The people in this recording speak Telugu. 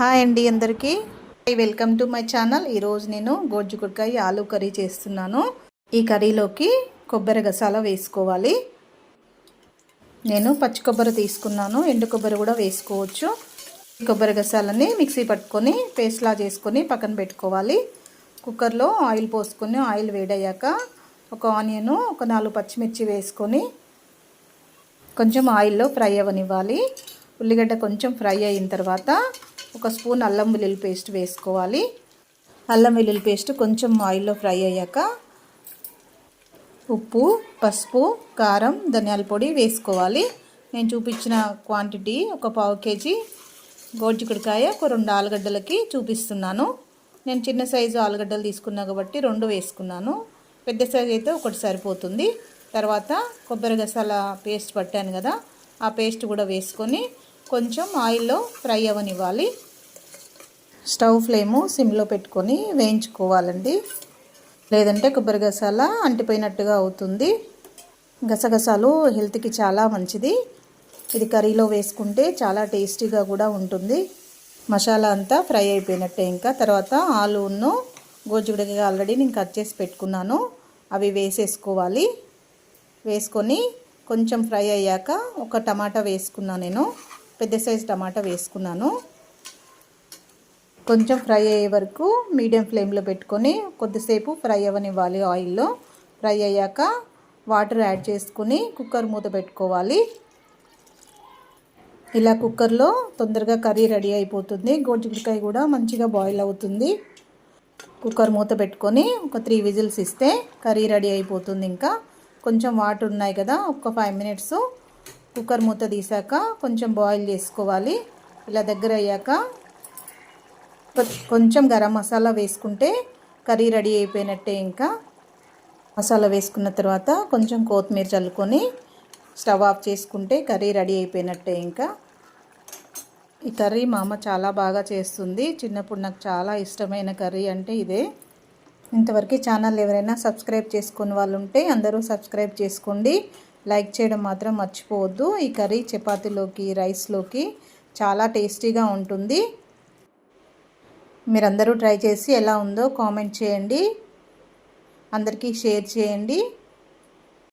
హాయ్ అండి అందరికీ వెల్కమ్ టు మై ఛానల్. ఈరోజు నేను గోడ్చిక్కుడుకాయ ఆలు కర్రీ చేస్తున్నాను. ఈ కర్రీలోకి కొబ్బరి గసాల వేసుకోవాలి. నేను పచ్చి కొబ్బరి తీసుకున్నాను, ఎండు కొబ్బరి కూడా వేసుకోవచ్చు. కొబ్బరి గసాలని మిక్సీ పట్టుకొని పేస్ట్లా చేసుకొని పక్కన పెట్టుకోవాలి. కుక్కర్లో ఆయిల్ పోసుకొని ఆయిల్ వేడయ్యాక ఒక ఆనియన్, ఒక 4 పచ్చిమిర్చి వేసుకొని కొంచెం ఆయిల్లో ఫ్రై అవ్వనివ్వాలి. ఉల్లిగడ్డ కొంచెం ఫ్రై అయిన తర్వాత ఒక స్పూన్ అల్లం వెల్లుల్లి పేస్ట్ వేసుకోవాలి. అల్లం వెల్లుల్లి పేస్ట్ కొంచెం ఆయిల్లో ఫ్రై అయ్యాక ఉప్పు, పసుపు, కారం, ధనియాల పొడి వేసుకోవాలి. నేను చూపించిన క్వాంటిటీ ఒక 1/2 కేజీ గోడ్చిక్కుడుకాయ, ఒక 2 ఆలుగడ్డలకి చూపిస్తున్నాను. నేను చిన్న సైజు ఆలుగడ్డలు తీసుకున్నా కాబట్టి 2 వేసుకున్నాను. పెద్ద సైజు అయితే ఒకటి సరిపోతుంది. తర్వాత కొబ్బరి గసాల పేస్ట్ పట్టాను కదా, ఆ పేస్ట్ కూడా వేసుకొని కొంచెం ఆయిల్లో ఫ్రై అవ్వనివ్వాలి. స్టవ్ ఫ్లేము సిమ్లో పెట్టుకొని వేయించుకోవాలండి, లేదంటే కొబ్బరి గసాల అంటిపోయినట్టుగా అవుతుంది. గసగసాలు హెల్త్కి చాలా మంచిది. ఇది కర్రీలో వేసుకుంటే చాలా టేస్టీగా కూడా ఉంటుంది. మసాలా అంతా ఫ్రై అయిపోయినట్టే. ఇంకా తర్వాత ఆలును గోడ్చిక్కుడుకాయ ఆల్రెడీ నేను కట్ చేసి పెట్టుకున్నాను, అవి వేసేసుకోవాలి. వేసుకొని కొంచెం ఫ్రై అయ్యాక ఒక టమాటా వేసుకున్నాను. నేను పెద్ద సైజు టమాటా వేసుకున్నాను. కొంచెం ఫ్రై అయ్యే వరకు మీడియం ఫ్లేమ్లో పెట్టుకొని కొద్దిసేపు ఫ్రై అవ్వనివ్వాలి. ఆయిల్లో ఫ్రై అయ్యాక వాటర్ యాడ్ చేసుకుని కుక్కర్ మూత పెట్టుకోవాలి. ఇలా కుక్కర్లో తొందరగా కర్రీ రెడీ అయిపోతుంది. గోడ్చిక్కుడుకాయ కూడా మంచిగా బాయిల్ అవుతుంది. కుక్కర్ మూత పెట్టుకొని ఒక 3 విజిల్స్ ఇస్తే కర్రీ రెడీ అయిపోతుంది. ఇంకా కొంచెం వాటర్ ఉన్నాయి కదా, ఒక 5 మినిట్స్ కుక్కర్ మూత తీసాక కొంచెం బాయిల్ చేసుకోవాలి. ఇలా దగ్గర అయ్యాక కొంచెం గరం మసాలా వేసుకుంటే కర్రీ రెడీ అయిపోయినట్టే. ఇంకా మసాలా వేసుకున్న తర్వాత కొంచెం కొత్తిమీర చల్లుకొని స్టవ్ ఆఫ్ చేసుకుంటే కర్రీ రెడీ అయిపోయినట్టే. ఇంకా ఈ కర్రీ మా అమ్మ చాలా బాగా చేస్తుంది. చిన్నప్పుడు నాకు చాలా ఇష్టమైన కర్రీ అంటే ఇదే. ఇంతవరకు ఛానల్ ఎవరైనా సబ్స్క్రైబ్ చేసుకుని వాళ్ళు ఉంటే అందరూ సబ్స్క్రైబ్ చేసుకోండి. లైక్ చేయడం మాత్రం మర్చిపోవద్దు. ఈ కర్రీ చపాతీలోకి, రైస్లోకి చాలా టేస్టీగా ఉంటుంది. మీరందరూ ట్రై చేసి ఎలా ఉందో కామెంట్ చేయండి. అందరికీ షేర్ చేయండి.